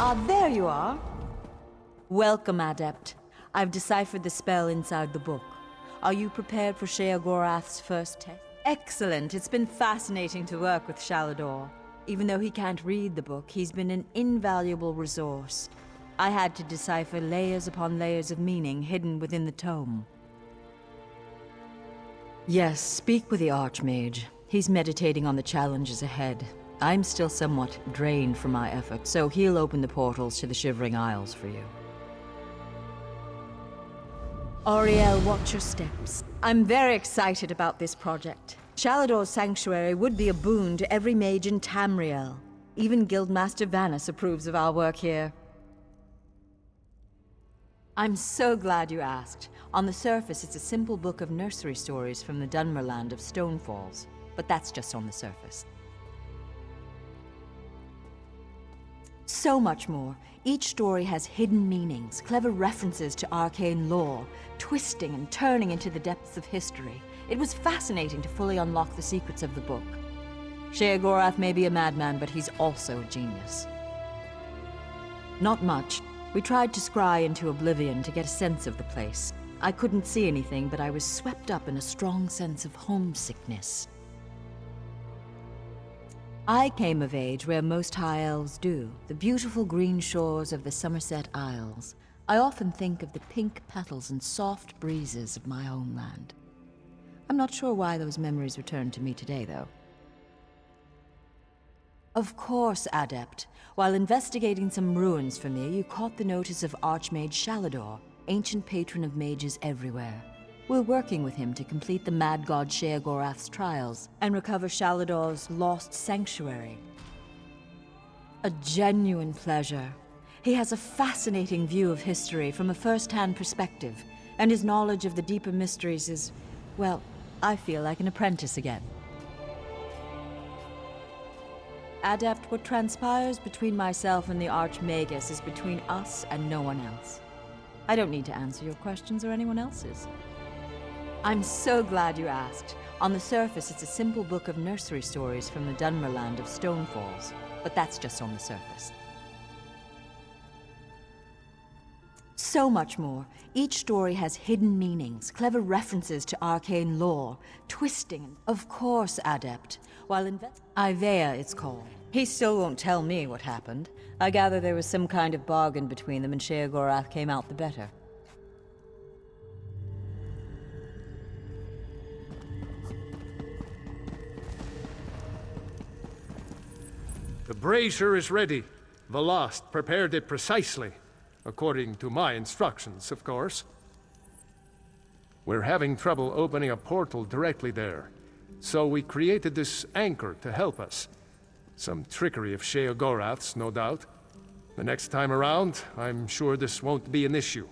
Ah, there you are. Welcome, Adept. I've deciphered the spell inside the book. Are you prepared for Sheogorath's first test? Excellent. It's been fascinating to work with Shalador. Even though he can't read the book, he's been an invaluable resource. I had to decipher layers upon layers of meaning hidden within the tome. Yes, speak with the Archmage. He's meditating on the challenges ahead. I'm still somewhat drained from my effort, so he'll open the portals to the Shivering Isles for you. Auriel, watch your steps. I'm very excited about this project. Shalador's sanctuary would be a boon to every mage in Tamriel. Even Guildmaster Vanus approves of our work here. I'm so glad you asked. On the surface, it's a simple book of nursery stories from the Dunmerland of Stonefalls, but that's just on the surface. So much more. Each story has hidden meanings, clever references to arcane lore, twisting and turning into the depths of history. It was fascinating to fully unlock the secrets of the book. Sheogorath may be a madman, but he's also a genius. Not much. We tried to scry into oblivion to get a sense of the place. I couldn't see anything, but I was swept up in a strong sense of homesickness. I came of age where most high elves do, the beautiful green shores of the Somerset Isles. I often think of the pink petals and soft breezes of my homeland. I'm not sure why those memories return to me today, though. Of course, Adept. While investigating some ruins for me, you caught the notice of Archmage Shalador, ancient patron of mages everywhere. We're working with him to complete the mad god Sheogorath's trials and recover Shalador's lost sanctuary. A genuine pleasure. He has a fascinating view of history from a first-hand perspective, and his knowledge of the deeper mysteries is, well, I feel like an apprentice again. Adept, what transpires between myself and the Archmagus is between us and no one else. I don't need to answer your questions or anyone else's. I'm so glad you asked. On the surface, it's a simple book of nursery stories from the Dunmerland of Stonefalls, but that's just on the surface. So much more. Each story has hidden meanings, clever references to arcane lore, twisting. Of course, Adept. While Ivea, it's called. He still won't tell me what happened. I gather there was some kind of bargain between them and Sheogorath came out the better. The brazier is ready. Velost prepared it precisely, according to my instructions, of course. We're having trouble opening a portal directly there, so we created this anchor to help us. Some trickery of Sheogorath's, no doubt. The next time around, I'm sure this won't be an issue.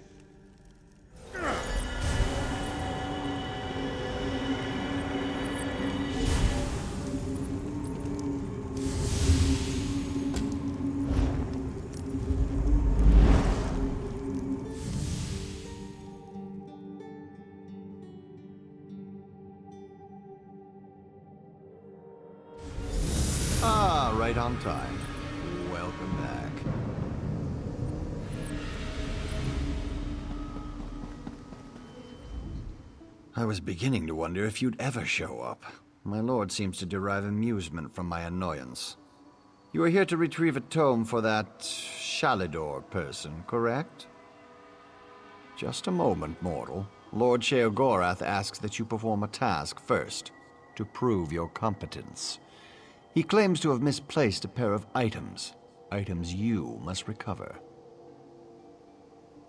Ah, right on time. Welcome back. I was beginning to wonder if you'd ever show up. My lord seems to derive amusement from my annoyance. You are here to retrieve a tome for that Shalador person, correct? Just a moment, mortal. Lord Sheogorath asks that you perform a task first, to prove your competence. He claims to have misplaced a pair of items you must recover.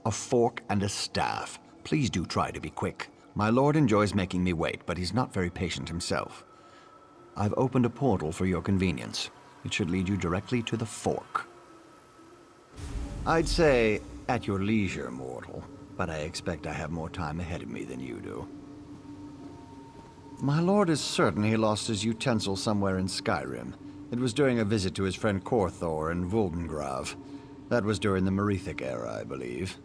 A fork and a staff. Please do try to be quick. My lord enjoys making me wait, but he's not very patient himself. I've opened a portal for your convenience. It should lead you directly to the fork. I'd say at your leisure, mortal, but I expect I have more time ahead of me than you do. My lord is certain he lost his utensil somewhere in Skyrim. It was during a visit to his friend Korthor in Vuldengrav. That was during the Merethic era, I believe.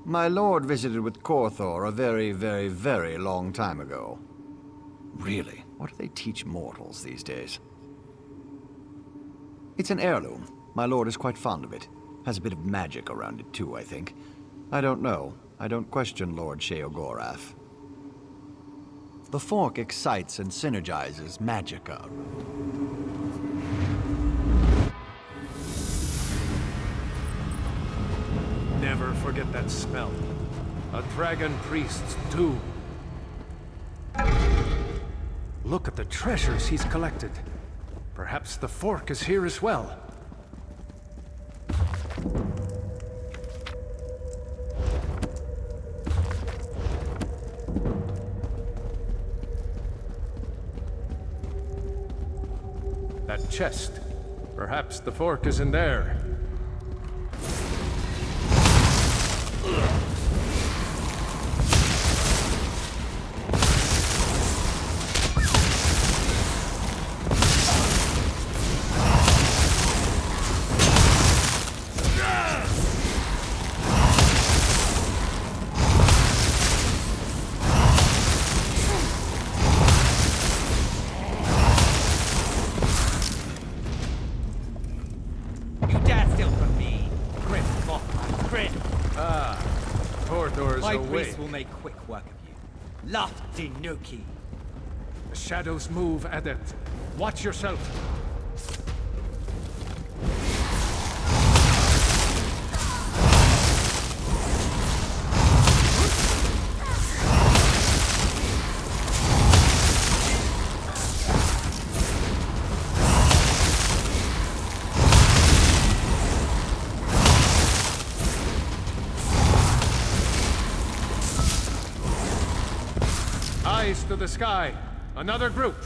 My lord visited with Korthor a very, very, very long time ago. Really, what do they teach mortals these days? It's an heirloom. My lord is quite fond of it. Has a bit of magic around it too, I think. I don't know. I don't question Lord Sheogorath. The fork excites and synergizes magicka. Never forget that smell. A dragon priest's tomb. Look at the treasures he's collected. Perhaps the fork is here as well. That chest. Perhaps the fork is in there. My priest will make quick work of you. Laftinuki. The shadows move, Adept. Watch yourself. Eyes to the sky. Another group.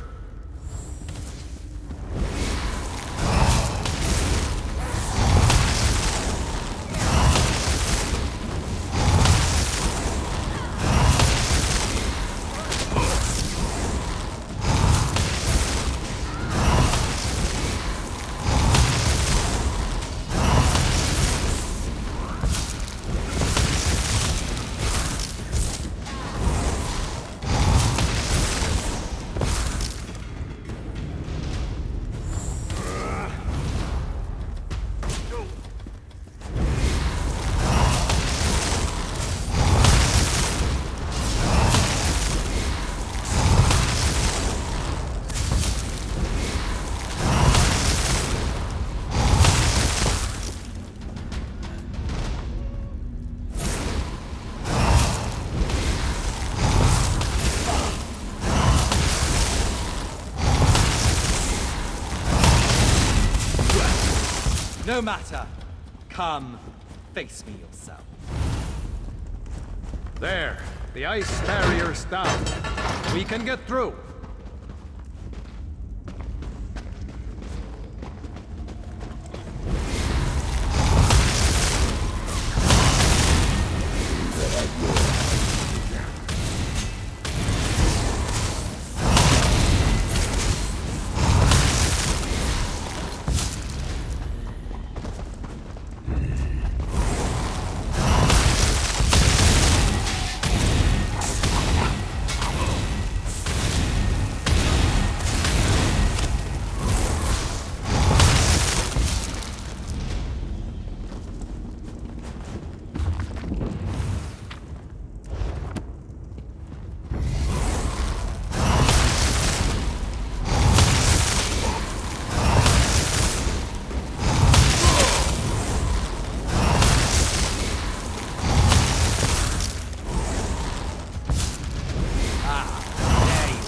No matter. Come, face me yourself. There. The ice barrier's down. We can get through.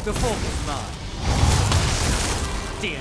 The fork is mine. Dear.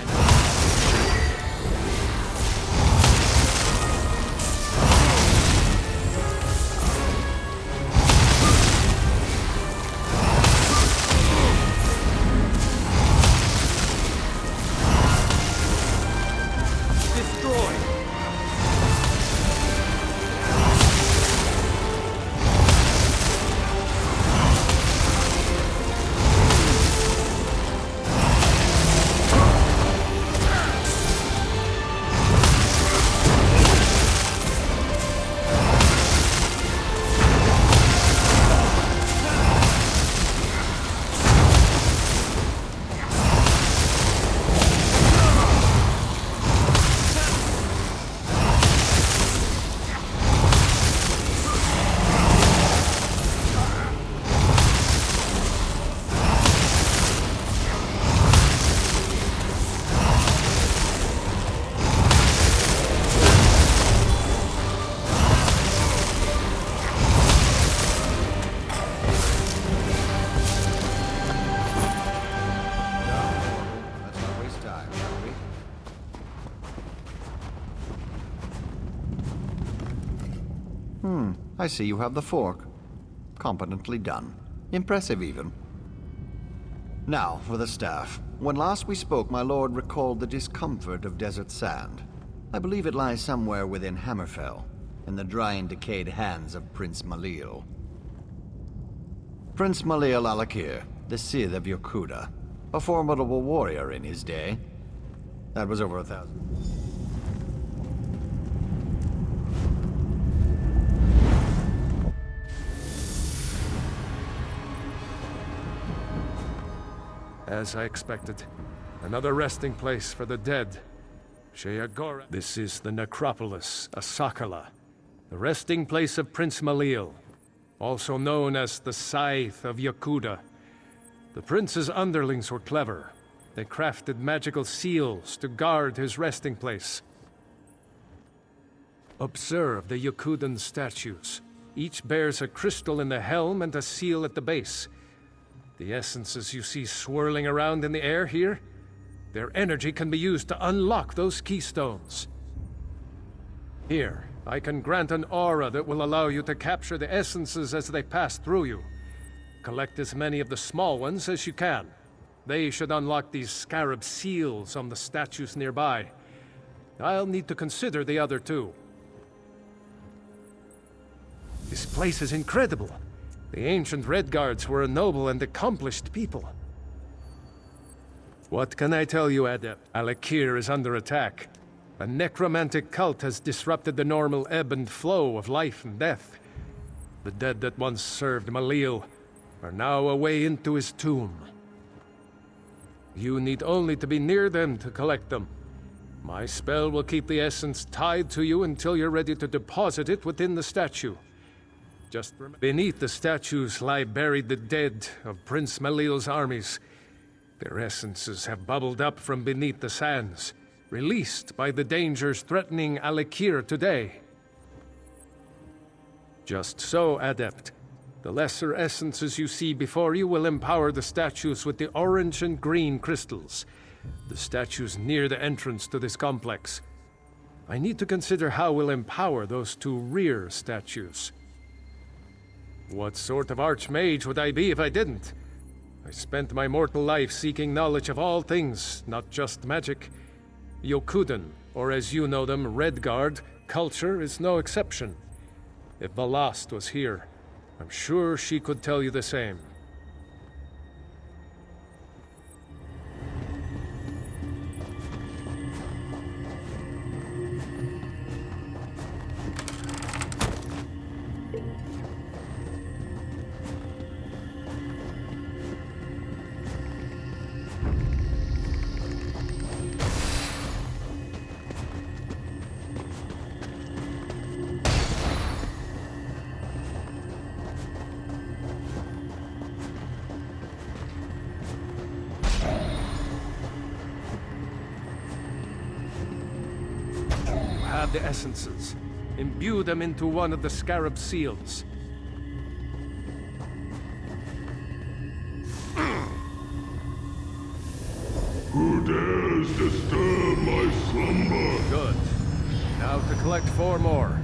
I see you have the fork. Competently done. Impressive, even. Now, for the staff. When last we spoke, my lord recalled the discomfort of desert sand. I believe it lies somewhere within Hammerfell, in the dry and decayed hands of Prince Malil. Prince Malil Alakir, the Sith of Yokuda, a formidable warrior in his day. That was over 1,000. As I expected, another resting place for the dead. Sheagora. This is the necropolis, Asakala, the resting place of Prince Malil, also known as the Scythe of Yokuda. The prince's underlings were clever. They crafted magical seals to guard his resting place. Observe the Yokudan statues. Each bears a crystal in the helm and a seal at the base. The essences you see swirling around in the air here, their energy can be used to unlock those keystones. Here, I can grant an aura that will allow you to capture the essences as they pass through you. Collect as many of the small ones as you can. They should unlock these scarab seals on the statues nearby. I'll need to consider the other two. This place is incredible. The ancient Red Guards were a noble and accomplished people. What can I tell you, Adept? Alakir is under attack. A necromantic cult has disrupted the normal ebb and flow of life and death. The dead that once served Malil are now away into his tomb. You need only to be near them to collect them. My spell will keep the essence tied to you until you're ready to deposit it within the statue. Just beneath the statues lie buried the dead of Prince Malil's armies. Their essences have bubbled up from beneath the sands, released by the dangers threatening Alakir today. Just so, Adept. The lesser essences you see before you will empower the statues with the orange and green crystals. The statues near the entrance to this complex. I need to consider how we'll empower those two rear statues. What sort of archmage would I be if I didn't? I spent my mortal life seeking knowledge of all things, not just magic. Yokudan, or as you know them, Redguard, culture is no exception. If Valast was here, I'm sure she could tell you the same. Have the essences. Imbue them into one of the scarab seals. Who dares disturb my slumber? Good. Now to collect 4 more.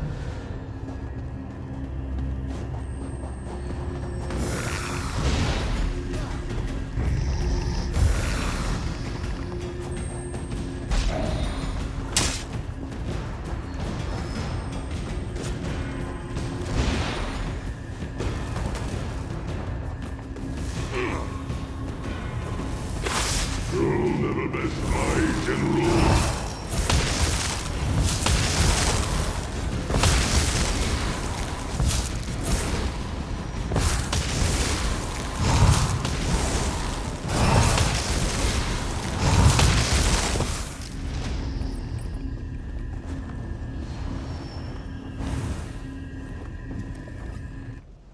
You'll never best my general.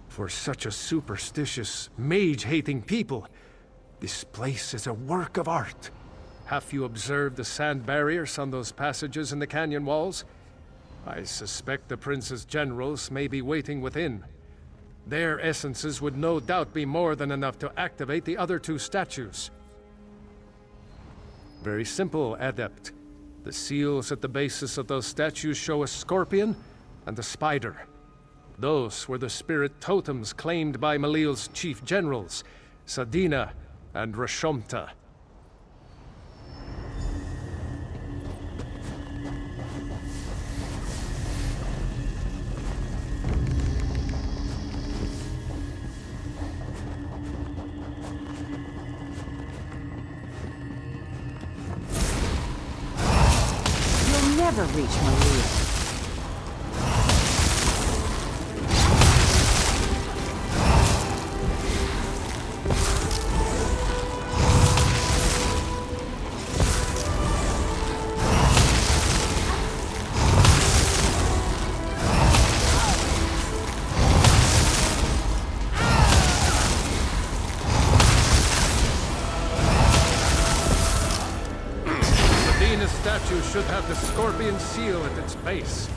For such a superstitious, mage-hating people, this place is a work of art. Have you observed the sand barriers on those passages in the canyon walls? I suspect the prince's generals may be waiting within. Their essences would no doubt be more than enough to activate the other 2 statues. Very simple, Adept. The seals at the bases of those statues show a scorpion and a spider. Those were the spirit totems claimed by Malil's chief generals, Sadina and Rashomta. You'll never reach Malil. Statue should have the scorpion seal at its base.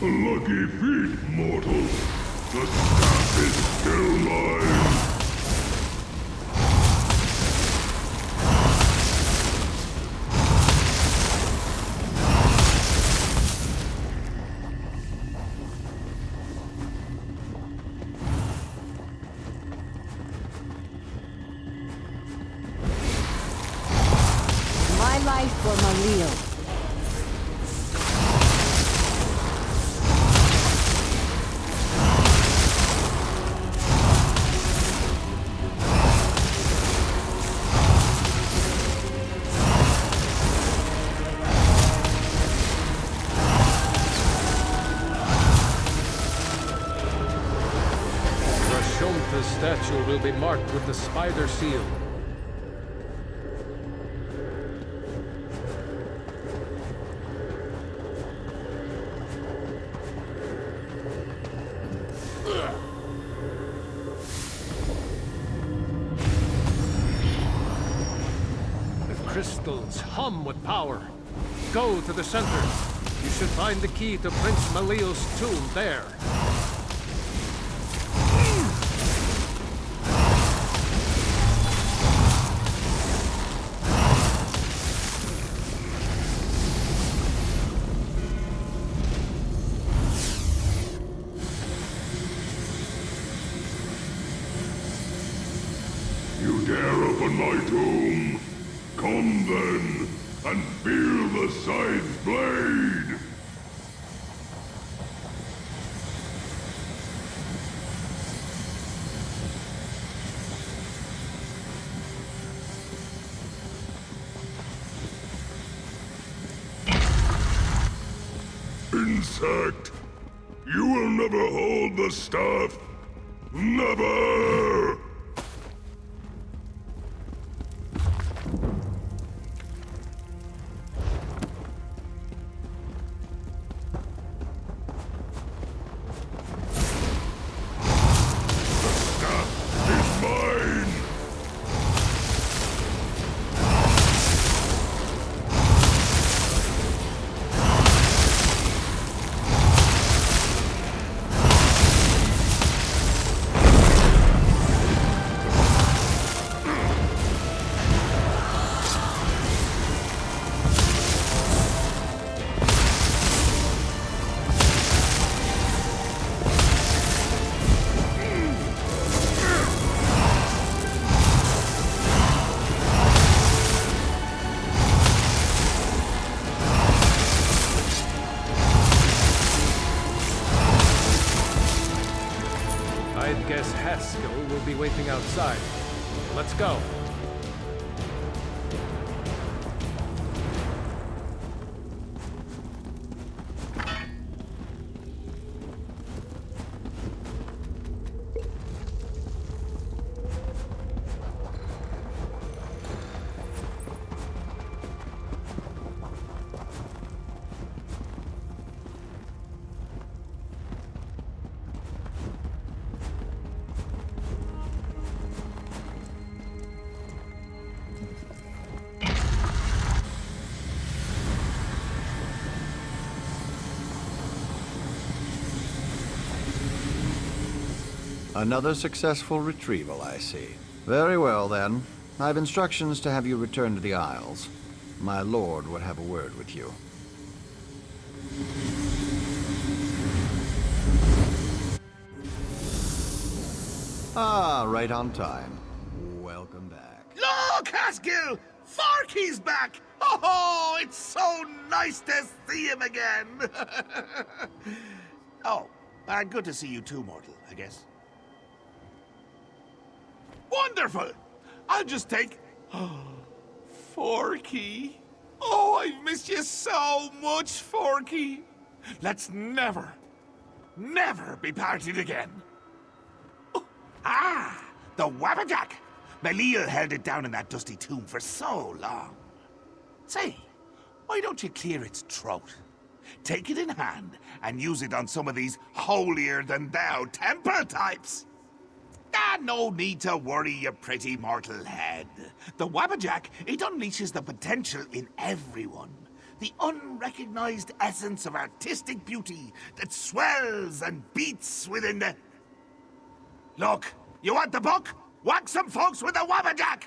Lucky feet, mortal. The staff is still mine. My life for Malil. Rashomta's statue will be marked with the spider seal. Crystals hum with power. Go to the center. You should find the key to Prince Malil's tomb there. You dare open my tomb? Come then, and feel the scythe's blade! Insect! You will never hold the staff! Never! I'd guess Haskell will be waiting outside. Let's go. Another successful retrieval, I see. Very well, then. I've instructions to have you return to the Isles. My lord would have a word with you. Ah, right on time. Welcome back. Look, Haskell! Forky's back! Oh, it's so nice to see him again! Oh, and good to see you too, Mortal, I guess. Wonderful! I'll just take... Forky. Oh, I've missed you so much, Forky. Let's never be parted again. Oh, the Wabbajack. Malil held it down in that dusty tomb for so long. Say, why don't you clear its throat? Take it in hand and use it on some of these holier-than-thou temple types. No need to worry, you pretty mortal head. The Wabbajack, it unleashes the potential in everyone. The unrecognized essence of artistic beauty that swells and beats within the... Look, you want the book? Whack some folks with the Wabbajack!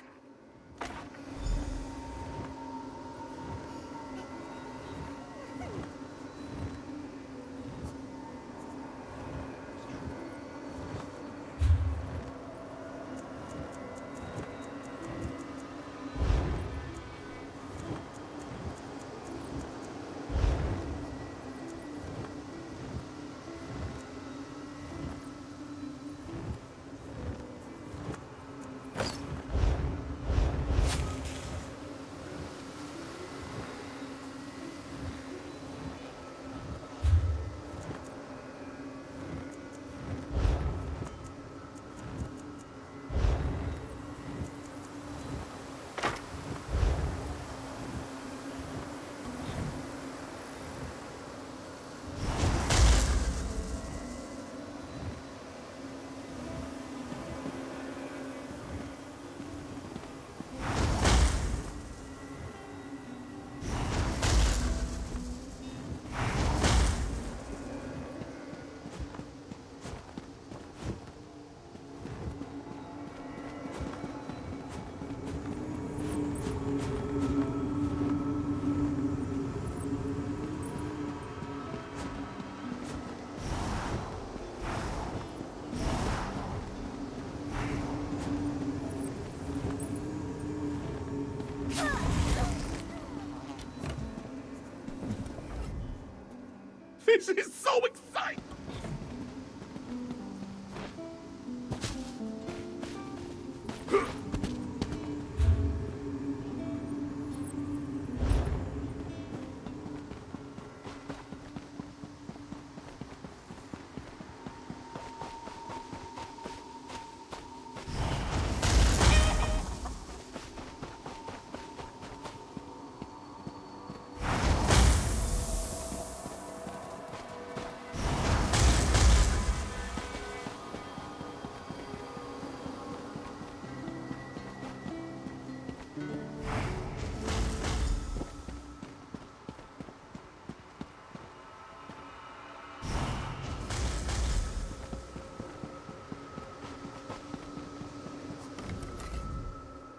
This is so exciting!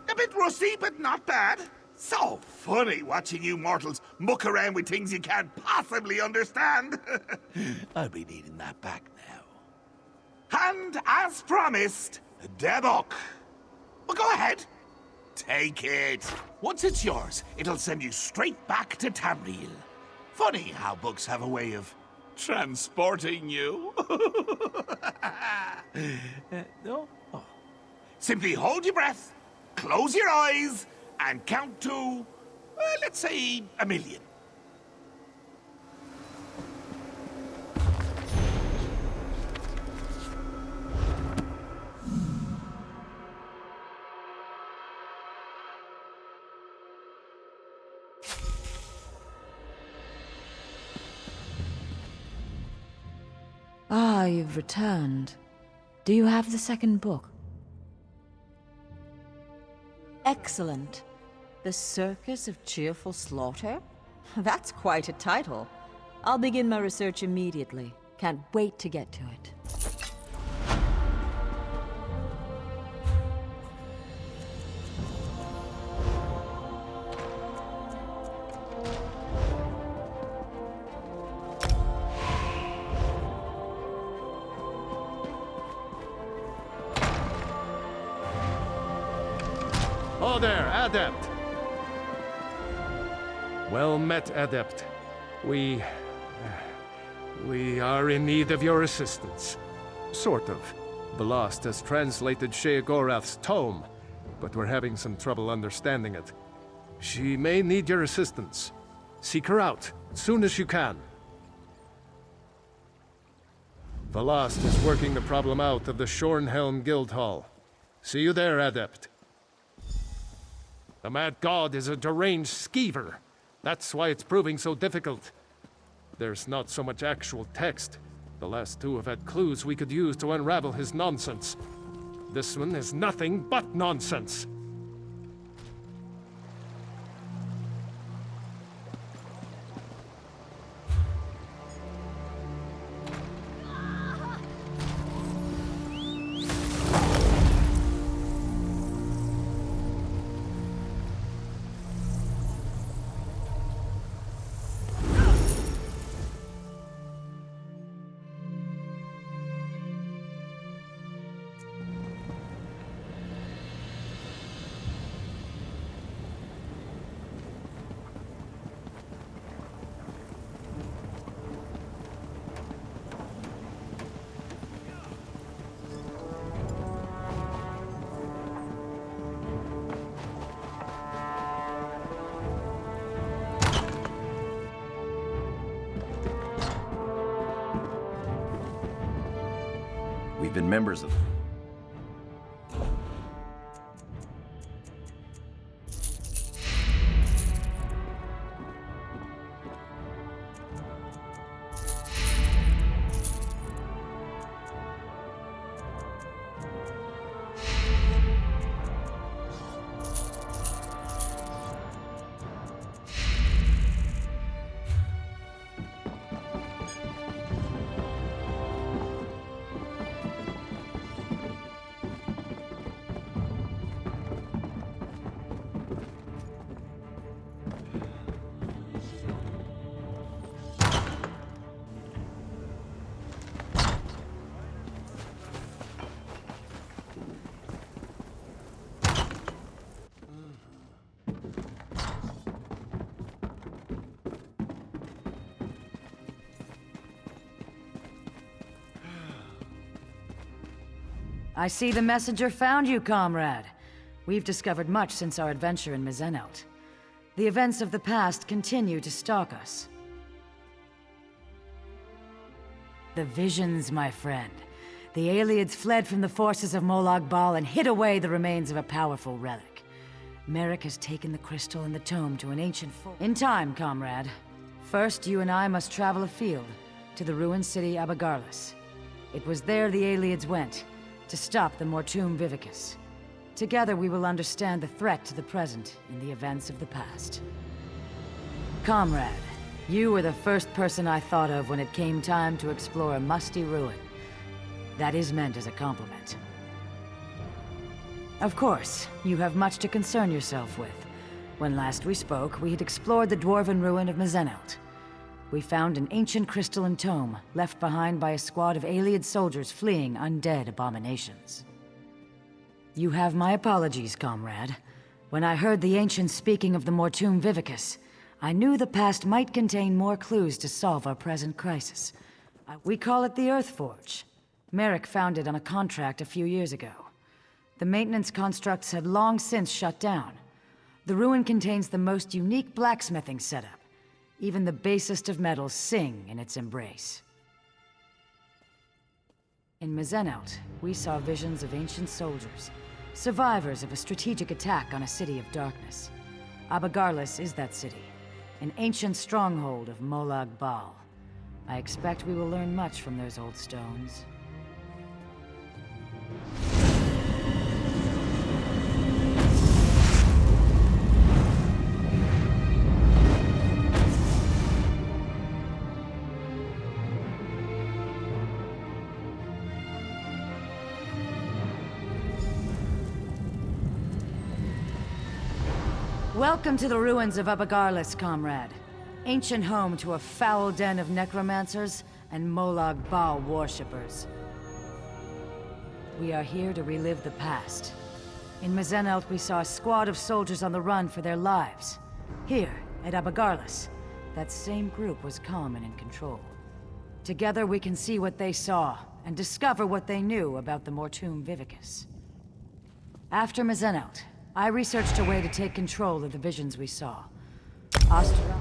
A bit rusty, but not bad. So funny watching you mortals muck around with things you can't possibly understand. I'll be needing that back now. And as promised, the book. Well, go ahead. Take it. Once it's yours, it'll send you straight back to Tamriel. Funny how books have a way of transporting you. No? Oh. Simply hold your breath, close your eyes, and count to, let's say, 1,000,000. Ah, you've returned. Do you have the second book? Excellent. The Circus of Cheerful Slaughter? That's quite a title. I'll begin my research immediately. Can't wait to get to it. Hello there, Adept. Well met, Adept. We are in need of your assistance. Sort of. Velost has translated Sheogorath's tome, but we're having some trouble understanding it. She may need your assistance. Seek her out, as soon as you can. Velost is working the problem out of the Shornhelm Guildhall. See you there, Adept. The Mad God is a deranged skeever. That's why it's proving so difficult. There's not so much actual text. The last two have had clues we could use to unravel his nonsense. This one is nothing but nonsense. We've been members of... I see the messenger found you, comrade. We've discovered much since our adventure in Mizenelt. The events of the past continue to stalk us. The visions, my friend. The Aelids fled from the forces of Molag Bal and hid away the remains of a powerful relic. Merrick has taken the crystal and the tome to an ancient fort. In time, comrade. First, you and I must travel afield, to the ruined city Abagarlis. It was there the Aelids went, to stop the Mortum Vivicus. Together we will understand the threat to the present in the events of the past. Comrade, you were the first person I thought of when it came time to explore a musty ruin. That is meant as a compliment. Of course, you have much to concern yourself with. When last we spoke, we had explored the dwarven ruin of Mizenelt. We found an ancient crystalline tome, left behind by a squad of Aeliid soldiers fleeing undead abominations. You have my apologies, comrade. When I heard the ancients speaking of the Mortum Vivicus, I knew the past might contain more clues to solve our present crisis. We call it the Earthforge. Merrick found it on a contract a few years ago. The maintenance constructs had long since shut down. The ruin contains the most unique blacksmithing setup. Even the basest of metals sing in its embrace. In Mizenelt, we saw visions of ancient soldiers, survivors of a strategic attack on a city of darkness. Abagarlis is that city, an ancient stronghold of Molag Bal. I expect we will learn much from those old stones. Welcome to the ruins of Abagarlis, comrade. Ancient home to a foul den of necromancers and Molag Bal worshippers. We are here to relive the past. In Mazenelt, we saw a squad of soldiers on the run for their lives. Here, at Abagarlis, that same group was calm and in control. Together we can see what they saw, and discover what they knew about the Mortum Vivicus. After Mazenelt, I researched a way to take control of the visions we saw. Astra...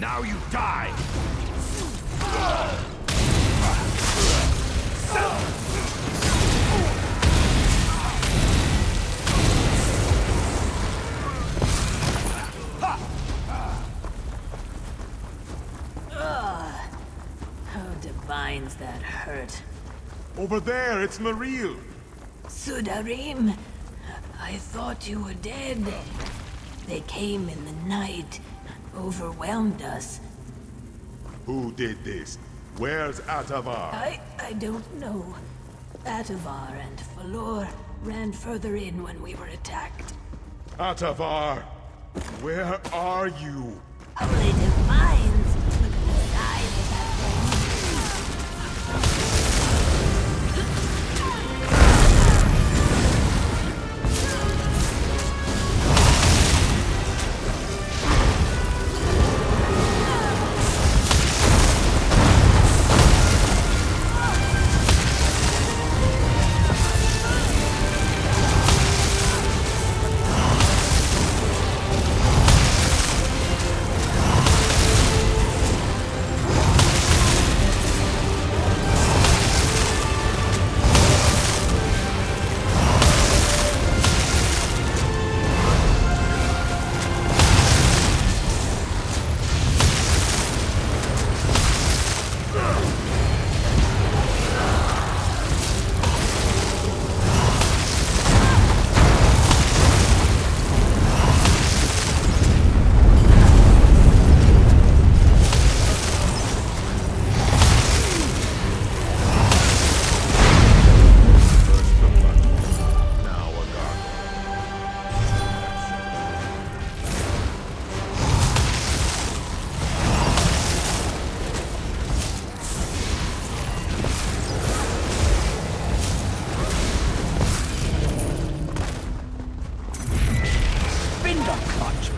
Now you die! How divines that hurt. Over there, it's Maril! Sudarim, I thought you were dead. They came in the night, overwhelmed us. Who did this? Where's Atavar? I don't know. Atavar and Falor ran further in when we were attacked. Atavar! Where are you? Holy divines! Look at the size of that thing.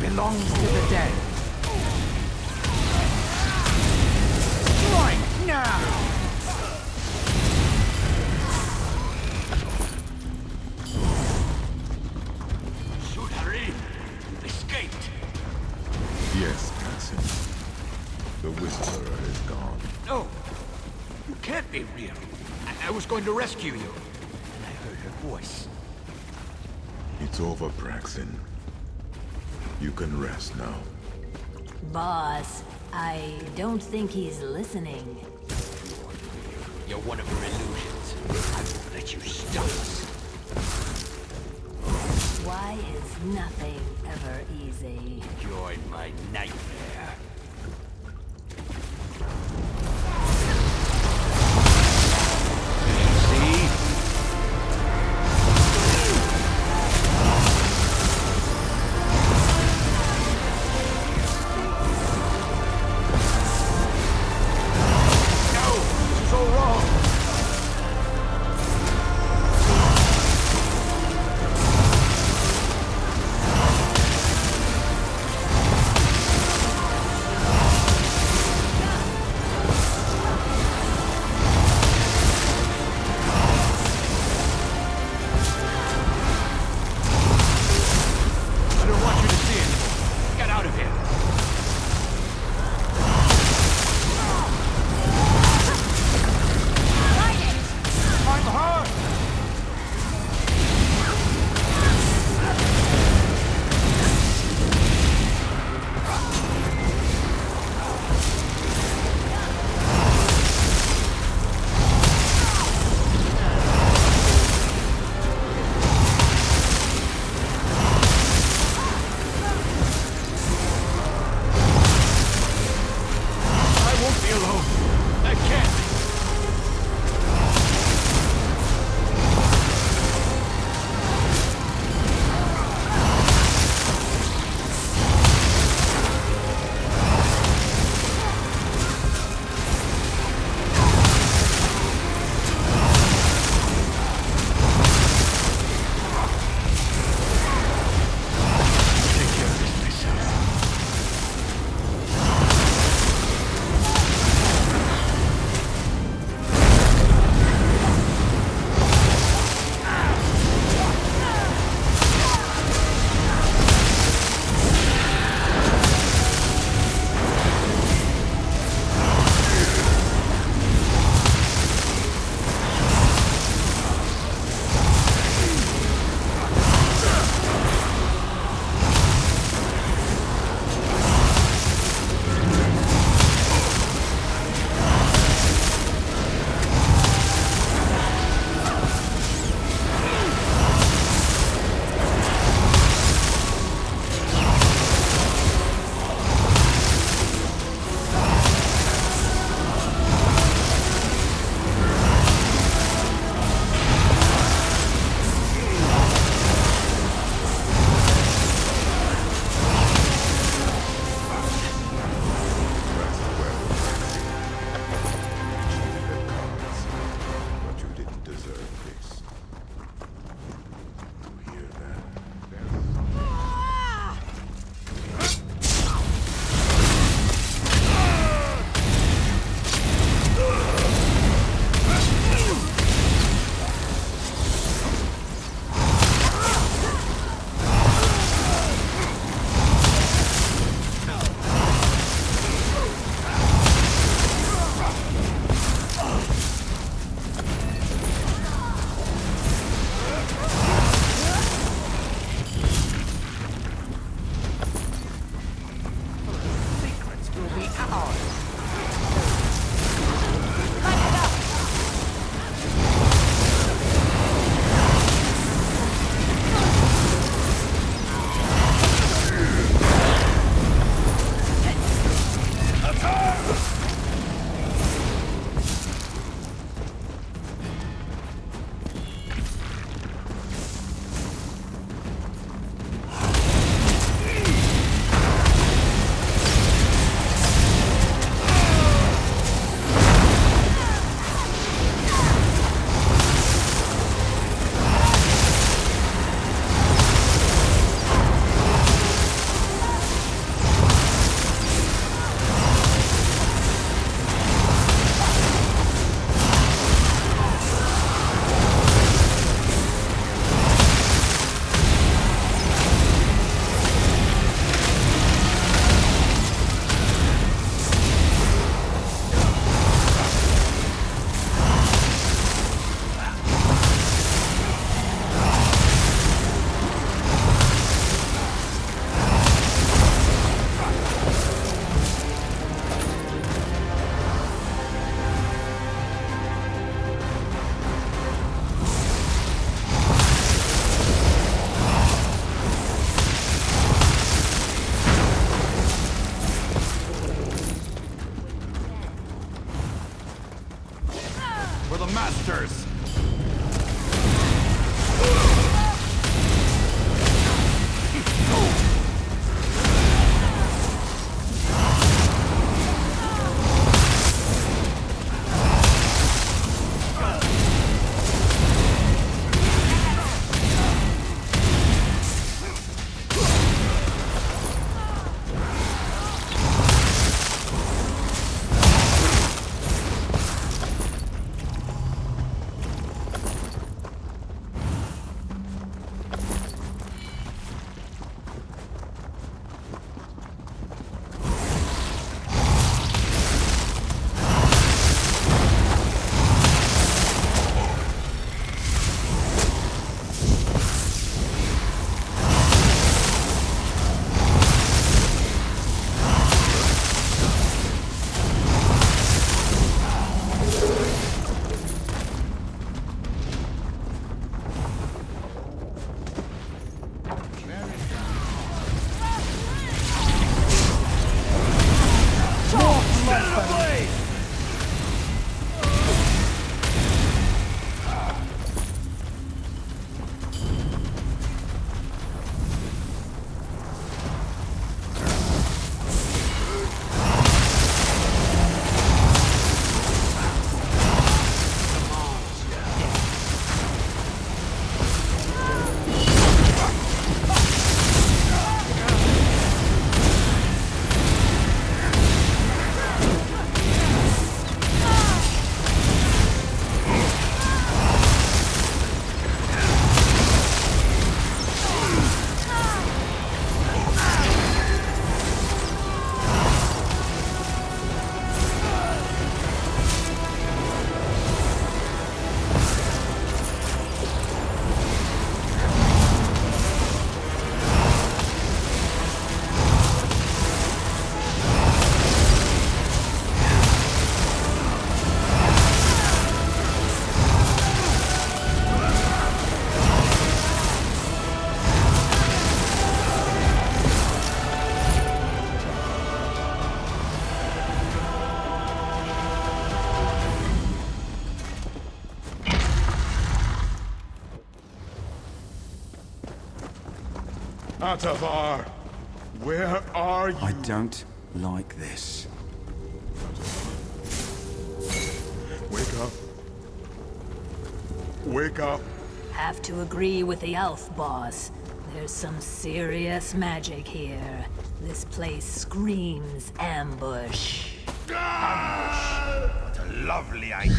belongs to the dead. Strike now! Shoot, hurry! escaped! Yes, Cassie. The Whisperer is gone. No! You can't be real. I was going to rescue you. And I heard her voice. It's over, Braxton. You can rest now. Boss, I don't think he's listening. You're one of her illusions. I won't let you stop us. Why is nothing ever easy? Join my nightmare. See? No! This is all wrong! Atavar! Where are you? I don't like this. Wake up. Wake up. Have to agree with the elf boss. There's some serious magic here. This place screams ambush. What a lovely idea.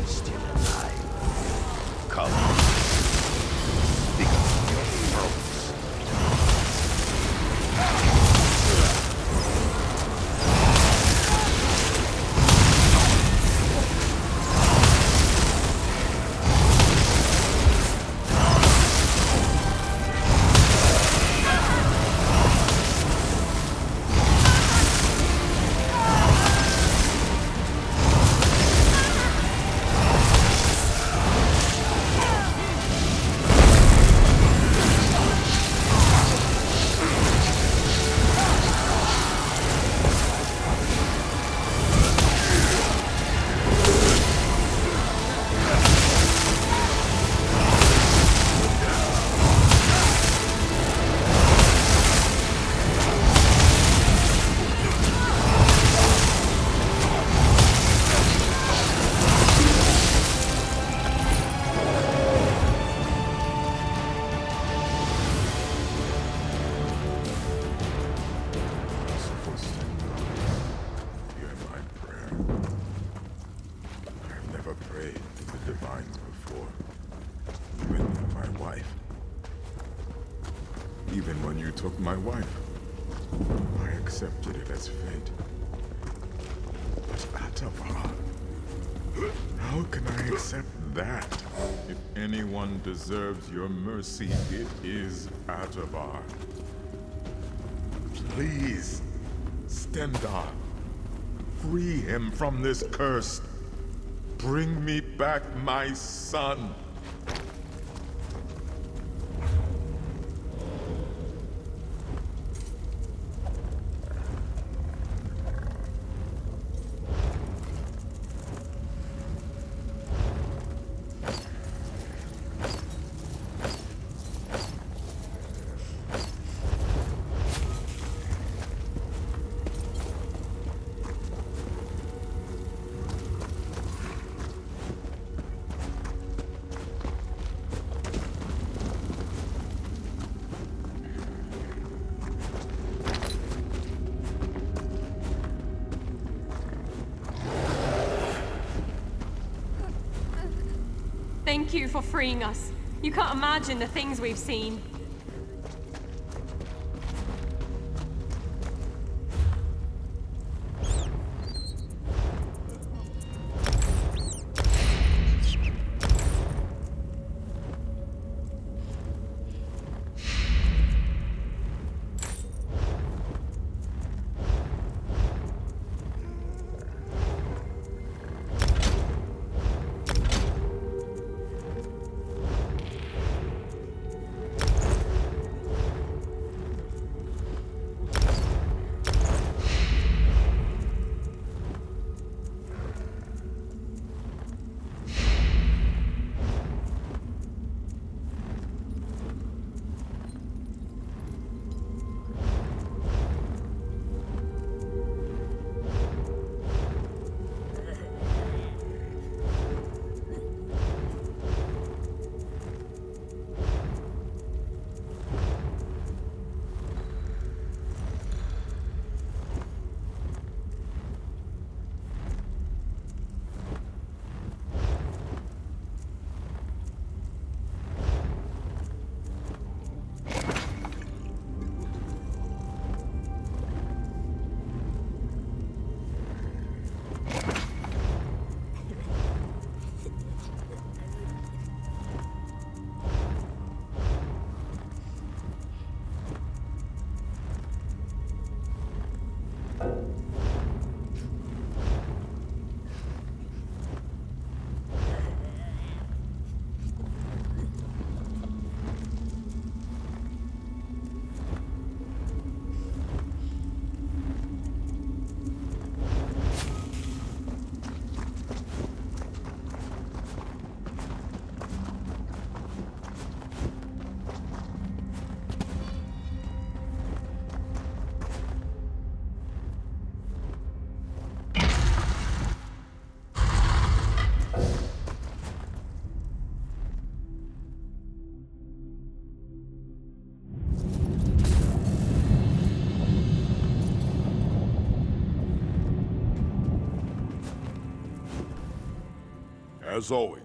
Still alive. Come. Speak of your throats. Even when you took my wife, I accepted it as fate. But Atavar, how can I accept that? If anyone deserves your mercy, it is Atavar. Please, Stendar, free him from this curse. Bring me back my son. Thank you for freeing us. You can't imagine the things we've seen. As always.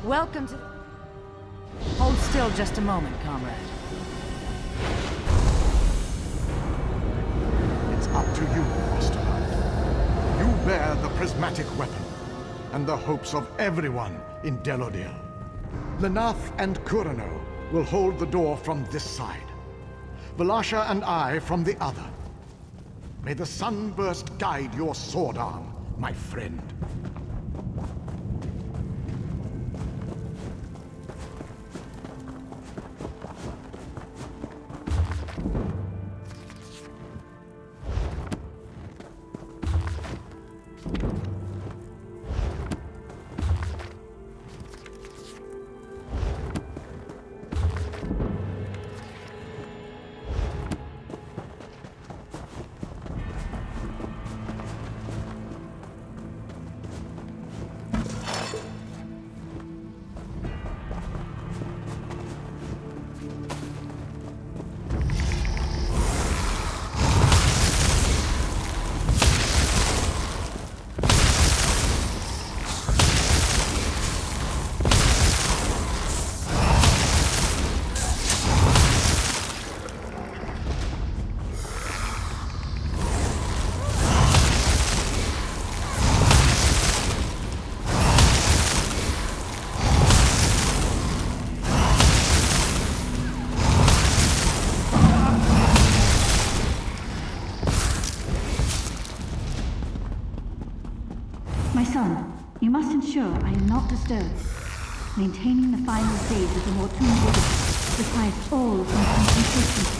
Welcome to... Hold still just a moment, comrade. It's up to you, Mastermind. You bear the prismatic weapon, and the hopes of everyone in Delodil. Lenath and Kurano will hold the door from this side. Valasha and I from the other. May the sunburst guide your sword arm, my friend. My son, you must ensure I am not disturbed. Maintaining the final stage of the Mortoon River requires all of my concentration.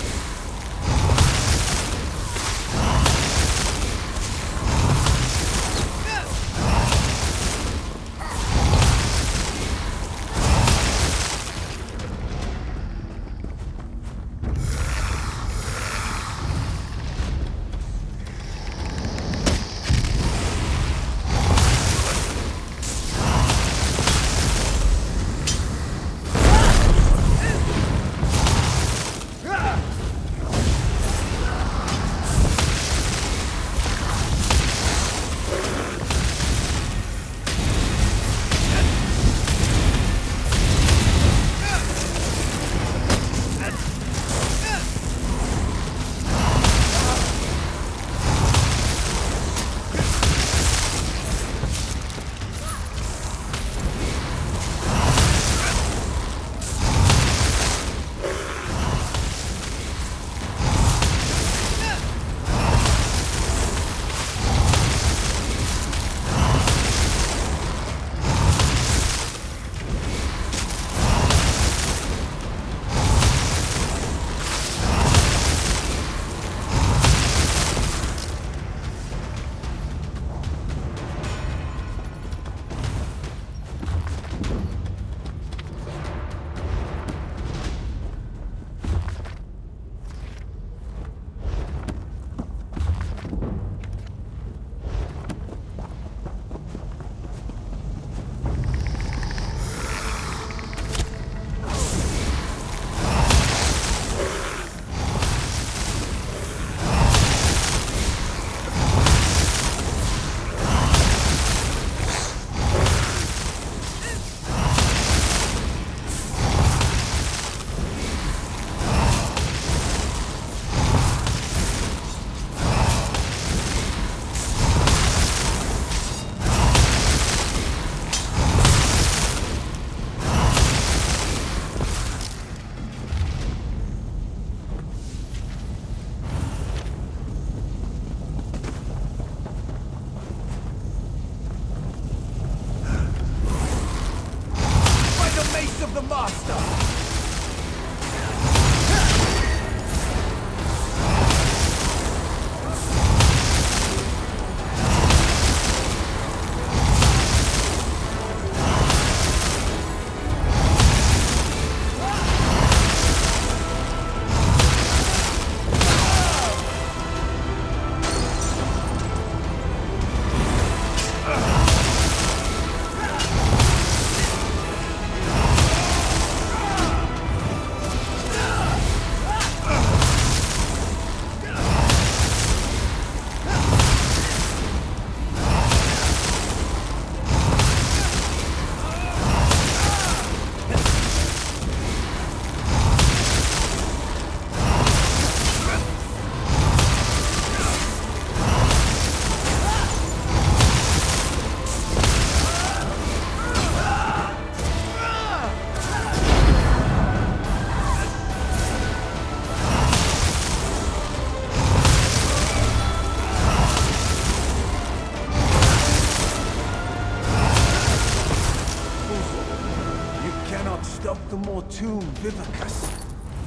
tomb Vivacus.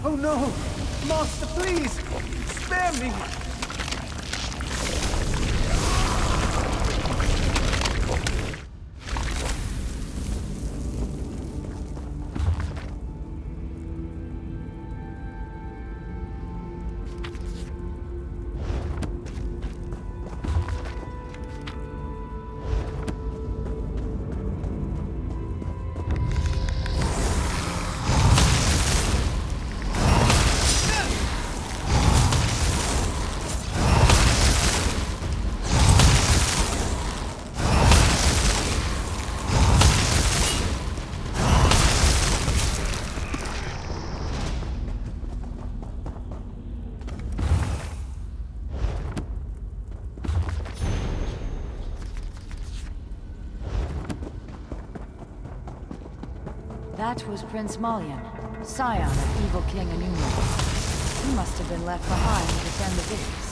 Oh no! Master, please! Spare me! That was Prince Malian, scion of evil King Anumar. He must have been left behind to defend the Vicus.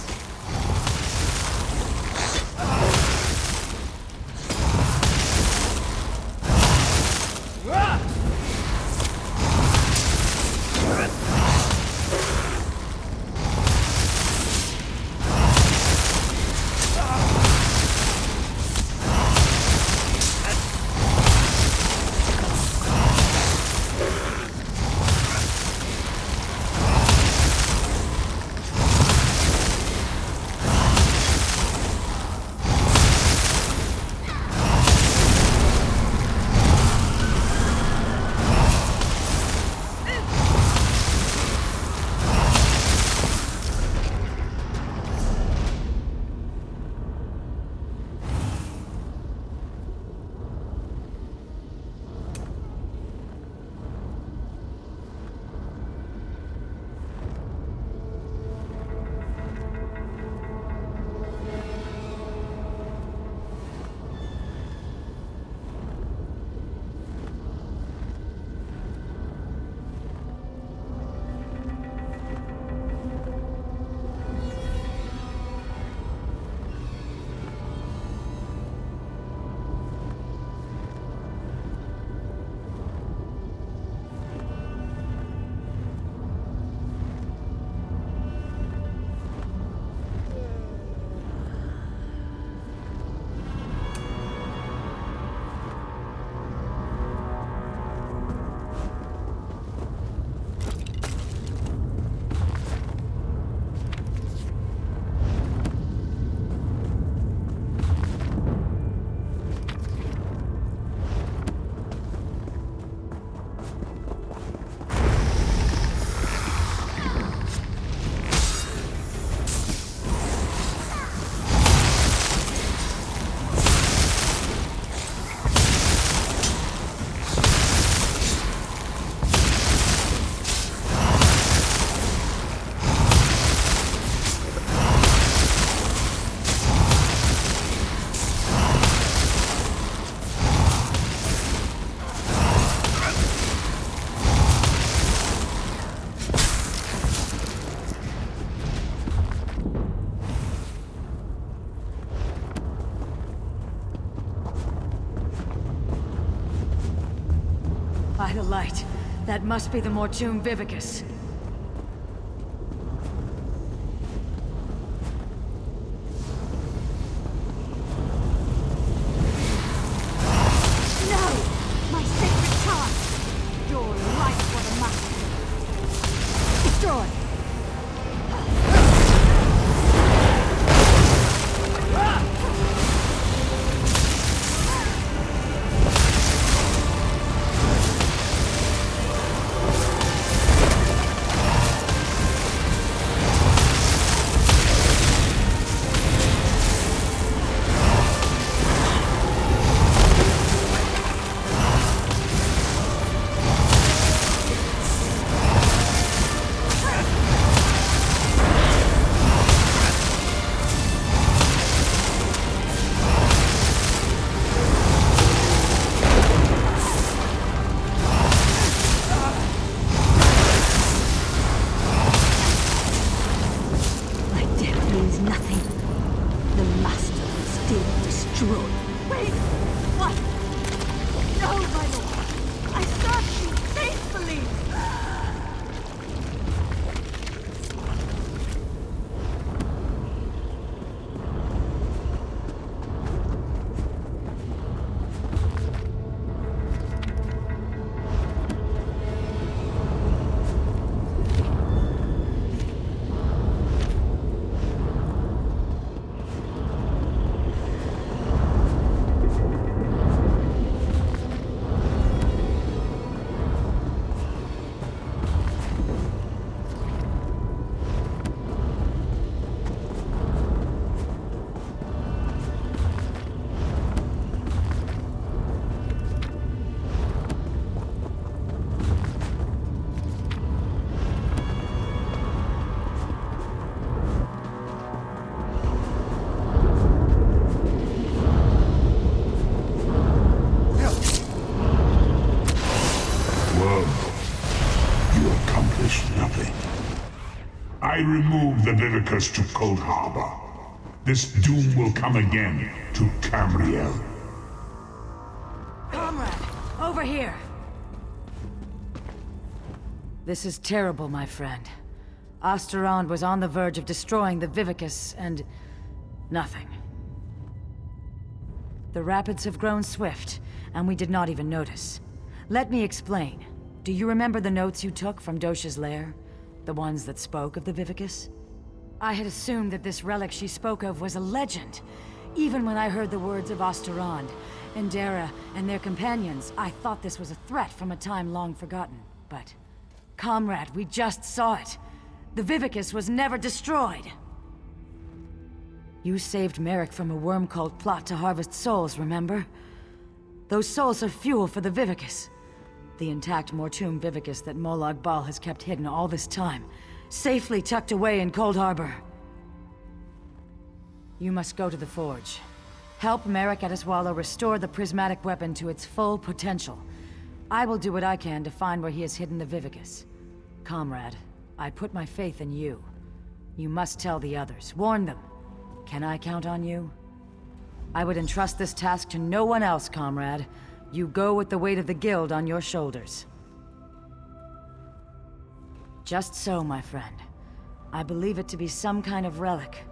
By the light, that must be the Mortoon Vivicus. No! My sacred charge! Your life for the master! Destroy! Wait! What? No, my lord! I served you faithfully! remove the Vivicus to Cold Harbor, this doom will come again to Cambriel. Comrade, over here! This is terrible, my friend. Osterond was on the verge of destroying the Vivicus, and... nothing. The rapids have grown swift, and we did not even notice. Let me explain. Do you remember the notes you took from Dosha's lair? The ones that spoke of the Vivicus? I had assumed that this relic she spoke of was a legend. Even when I heard the words of Osterond, Indera, and their companions, I thought this was a threat from a time long forgotten. But, comrade, we just saw it. The Vivicus was never destroyed. You saved Merrick from a worm-called plot to harvest souls, remember? Those souls are fuel for the Vivicus. The intact Mortum Vivicus that Molag Bal has kept hidden all this time, safely tucked away in Cold Harbor. You must go to the Forge. Help Merrick Adeswalo restore the prismatic weapon to its full potential. I will do what I can to find where he has hidden the Vivicus. Comrade, I put my faith in you. You must tell the others. Warn them. Can I count on you? I would entrust this task to no one else, comrade. You go with the weight of the Guild on your shoulders. Just so, my friend. I believe it to be some kind of relic.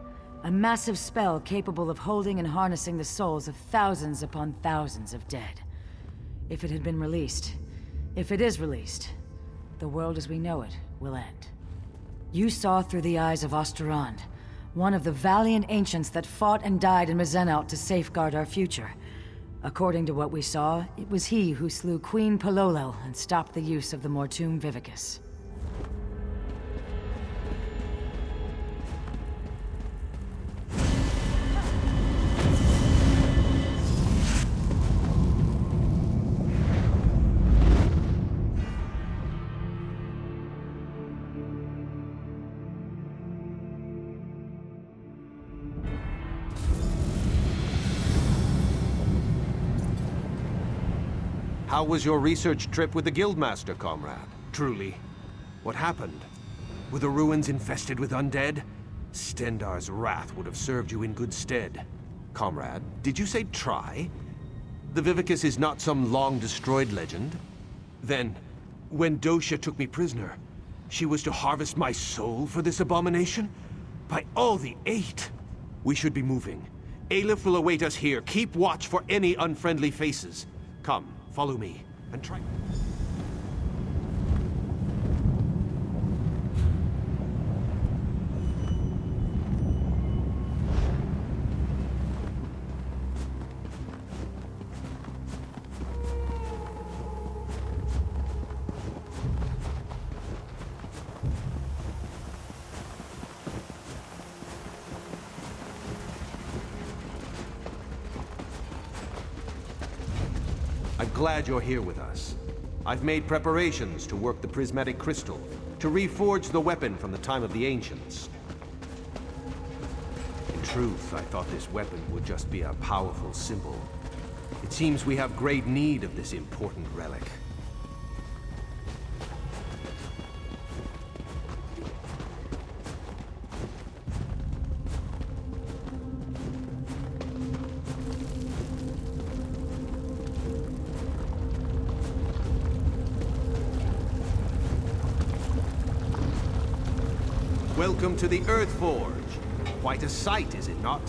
A massive spell capable of holding and harnessing the souls of thousands upon thousands of dead. If it had been released, if it is released, the world as we know it will end. You saw through the eyes of Osterond, one of the valiant ancients that fought and died in Mizenalt to safeguard our future. According to what we saw, it was he who slew Queen Palolel and stopped the use of the Mortum Vivicus. How was your research trip with the Guildmaster, comrade? Truly. What happened? Were the ruins infested with undead? Stendar's wrath would have served you in good stead. Comrade, did you say try? The Vivicus is not some long-destroyed legend. Then, when Dosha took me prisoner, she was to harvest my soul for this abomination? By all the eight! We should be moving. Aleph will await us here. Keep watch for any unfriendly faces. Come. Follow me, and try... I'm glad you're here with us. I've made preparations to work the prismatic crystal, to reforge the weapon from the time of the ancients. In truth, I thought this weapon would just be a powerful symbol. It seems we have great need of this important relic. Welcome to the Earth Forge. Quite a sight, is it not?